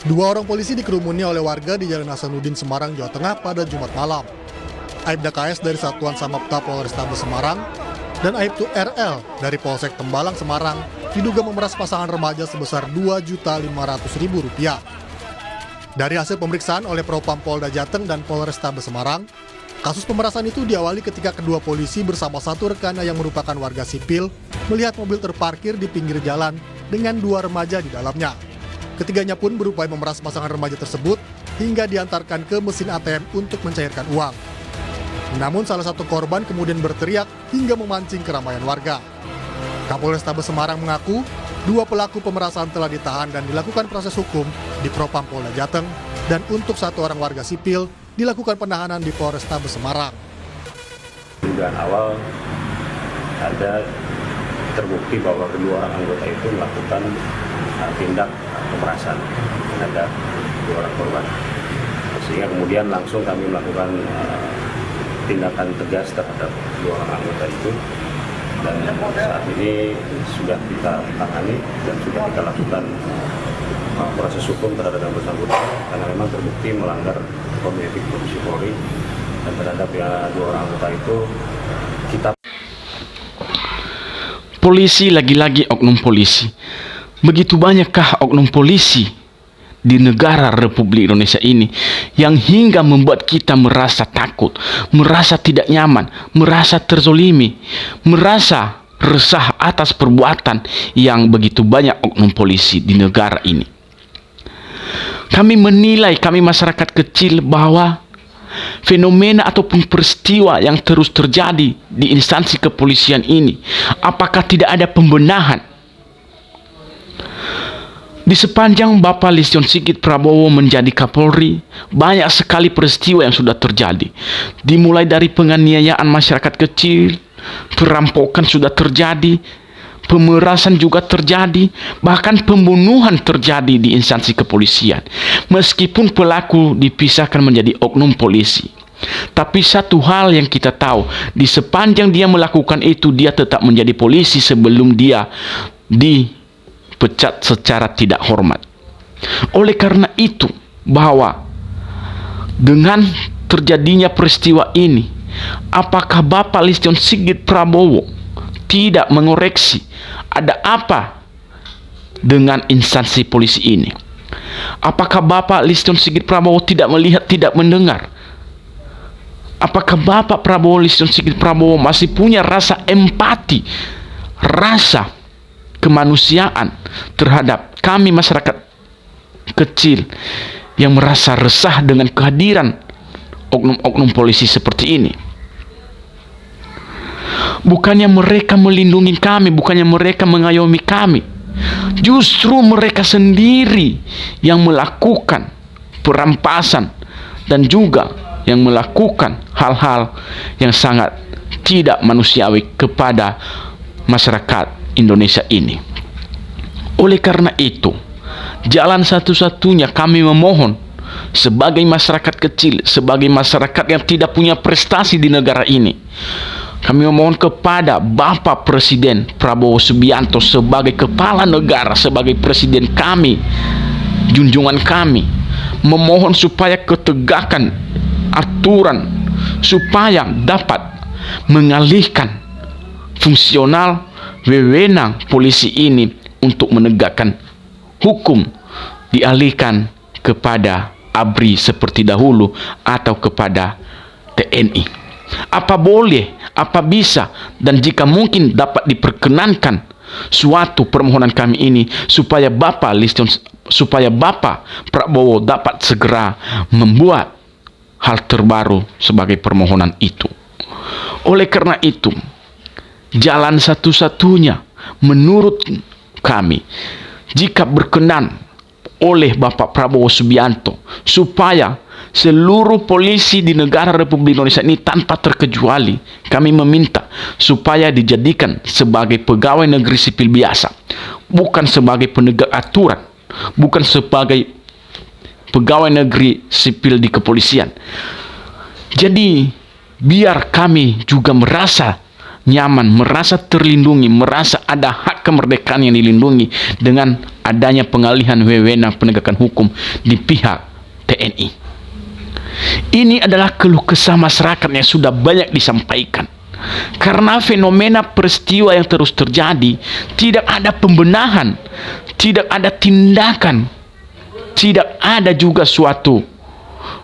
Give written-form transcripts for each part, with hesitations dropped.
Dua orang polisi dikerumuni oleh warga di Jalan Hasanuddin, Semarang, Jawa Tengah pada Jumat malam. Aibda KS dari Satuan Samapta Polrestabes Semarang dan Aibtu RL dari Polsek Tembalang, Semarang diduga memeras pasangan remaja sebesar Rp2.500.000. Dari hasil pemeriksaan oleh Propam Polda Jateng dan Polrestabes Semarang, kasus pemerasan itu diawali ketika kedua polisi bersama satu rekannya yang merupakan warga sipil melihat mobil terparkir di pinggir jalan dengan dua remaja di dalamnya. Ketiganya pun berupaya memeras pasangan remaja tersebut hingga diantarkan ke mesin ATM untuk mencairkan uang. Namun salah satu korban kemudian berteriak hingga memancing keramaian warga. Kapolrestabes Semarang mengaku dua pelaku pemerasan telah ditahan dan dilakukan proses hukum di Propam Polda Jateng, dan untuk satu orang warga sipil dilakukan penahanan di Polrestabes Semarang. Dugaan awal ada terbukti bahwa kedua orang anggota itu melakukan tindak pemerasan terhadap dua orang korban, sehingga kemudian langsung kami melakukan tindakan tegas terhadap dua orang anggota itu, dan saat ini sudah kita tangani dan sudah kita lakukan proses hukum terhadap yang bersangkutan karena memang terbukti melanggar kode etik Polisi Polri, dan terhadap dua orang anggota itu kita polisi, lagi-lagi oknum polisi. Begitu banyakkah oknum polisi di negara Republik Indonesia ini yang hingga membuat kita merasa takut, merasa tidak nyaman, merasa terzolimi, merasa resah atas perbuatan yang begitu banyak oknum polisi di negara ini. Kami menilai, kami masyarakat kecil, bahwa fenomena ataupun peristiwa yang terus terjadi di instansi kepolisian ini, apakah tidak ada pembenahan? Di sepanjang Bapak Listio Sigit Prabowo menjadi Kapolri, banyak sekali peristiwa yang sudah terjadi. Dimulai dari penganiayaan masyarakat kecil, perampokan sudah terjadi, pemerasan juga terjadi, bahkan pembunuhan terjadi di instansi kepolisian. Meskipun pelaku dipisahkan menjadi oknum polisi, tapi satu hal yang kita tahu, di sepanjang dia melakukan itu, dia tetap menjadi polisi sebelum dia dipecat secara tidak hormat. Oleh karena itu, bahwa dengan terjadinya peristiwa ini, apakah Bapak Listio Sigit Prabowo tidak mengoreksi ada apa dengan instansi polisi ini? Apakah Bapak Listio Sigit Prabowo tidak melihat, tidak mendengar? Apakah Bapak Prabowo Listio Sigit Prabowo masih punya rasa empati, rasa kemanusiaan terhadap kami masyarakat kecil yang merasa resah dengan kehadiran oknum-oknum polisi seperti ini? Bukannya mereka melindungi kami, bukannya mereka mengayomi kami, justru mereka sendiri yang melakukan perampasan dan juga yang melakukan hal-hal yang sangat tidak manusiawi kepada masyarakat Indonesia ini. Oleh karena itu, jalan satu-satunya kami memohon sebagai masyarakat kecil, sebagai masyarakat yang tidak punya prestasi di negara ini, kami memohon kepada Bapak Presiden Prabowo Subianto sebagai kepala negara, sebagai presiden kami, junjungan kami, memohon supaya ketegakan aturan, supaya dapat mengalihkan fungsional wewenang polisi ini untuk menegakkan hukum, dialihkan kepada ABRI seperti dahulu atau kepada TNI. Apa boleh, apa bisa, dan jika mungkin dapat diperkenankan suatu permohonan kami ini supaya Bapak Prabowo dapat segera membuat hal terbaru sebagai permohonan itu. Oleh karena itu, jalan satu-satunya menurut kami, jika berkenan oleh Bapak Prabowo Subianto, supaya seluruh polisi di negara Republik Indonesia ini tanpa terkecuali, kami meminta supaya dijadikan sebagai pegawai negeri sipil biasa, bukan sebagai penegak aturan, bukan sebagai pegawai negeri sipil di kepolisian. Jadi biar kami juga merasa nyaman, merasa terlindungi, merasa ada hak kemerdekaan yang dilindungi dengan adanya pengalihan wewenang penegakan hukum di pihak TNI. Ini adalah keluh kesah masyarakat yang sudah banyak disampaikan. Karena fenomena peristiwa yang terus terjadi, tidak ada pembenahan, tidak ada tindakan, tidak ada juga suatu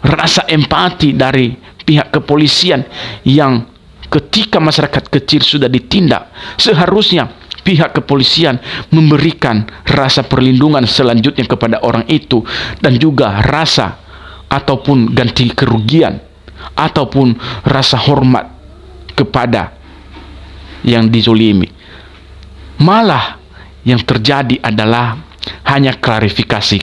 rasa empati dari pihak kepolisian yang ketika masyarakat kecil sudah ditindak, seharusnya pihak kepolisian memberikan rasa perlindungan selanjutnya kepada orang itu, dan juga rasa ataupun ganti kerugian ataupun rasa hormat kepada yang dizolimi. Malah yang terjadi adalah hanya klarifikasi.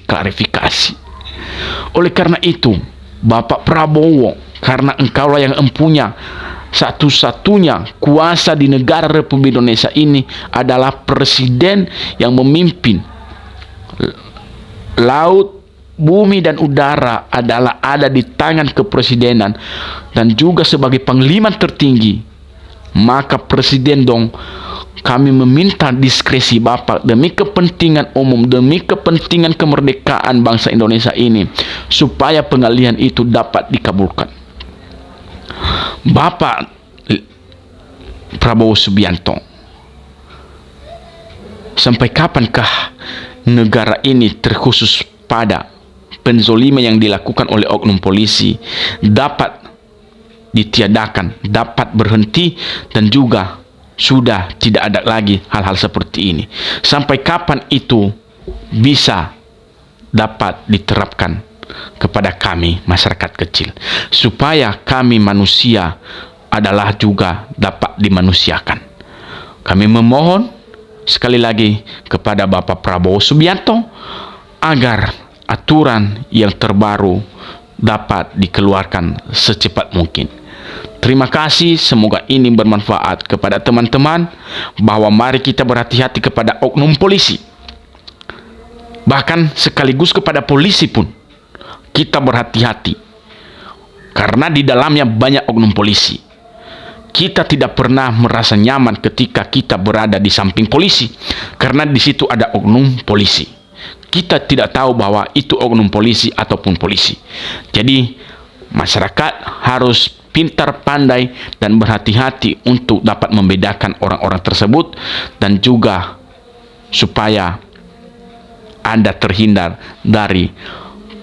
Oleh karena itu, Bapak Prabowo, karena engkaulah yang empunya satu-satunya kuasa di negara Republik Indonesia ini, adalah presiden yang memimpin laut, bumi dan udara adalah ada di tangan kepresidenan, dan juga sebagai panglima tertinggi, maka presiden dong, kami meminta diskresi Bapak demi kepentingan umum, demi kepentingan kemerdekaan bangsa Indonesia ini, supaya pengalihan itu dapat dikabulkan. Bapak Prabowo Subianto, sampai kapankah negara ini, terkhusus pada penzoliman yang dilakukan oleh oknum polisi, dapat ditiadakan, dapat berhenti, dan juga sudah tidak ada lagi hal-hal seperti ini? Sampai kapan itu bisa dapat diterapkan kepada kami masyarakat kecil, supaya kami manusia adalah juga dapat dimanusiakan? Kami memohon sekali lagi kepada Bapak Prabowo Subianto agar aturan yang terbaru dapat dikeluarkan secepat mungkin. Terima kasih, semoga ini bermanfaat kepada teman-teman, bahwa mari kita berhati-hati kepada oknum polisi. Bahkan sekaligus kepada polisi pun kita berhati-hati, karena di dalamnya banyak oknum polisi. Kita tidak pernah merasa nyaman ketika kita berada di samping polisi, karena di situ ada oknum polisi. Kita tidak tahu bahwa itu oknum polisi ataupun polisi. Jadi masyarakat harus pintar, pandai, dan berhati-hati untuk dapat membedakan orang-orang tersebut, dan juga supaya Anda terhindar dari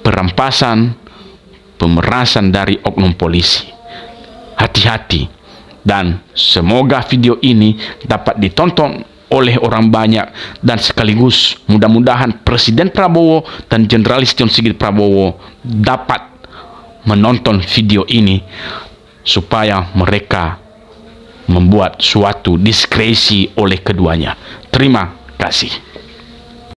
perampasan, pemerasan dari oknum polisi. Hati-hati, dan semoga video ini dapat ditonton oleh orang banyak, dan sekaligus mudah-mudahan Presiden Prabowo dan Jenderal Listio Sigit Prabowo dapat menonton video ini, supaya mereka membuat suatu diskresi oleh keduanya. Terima kasih.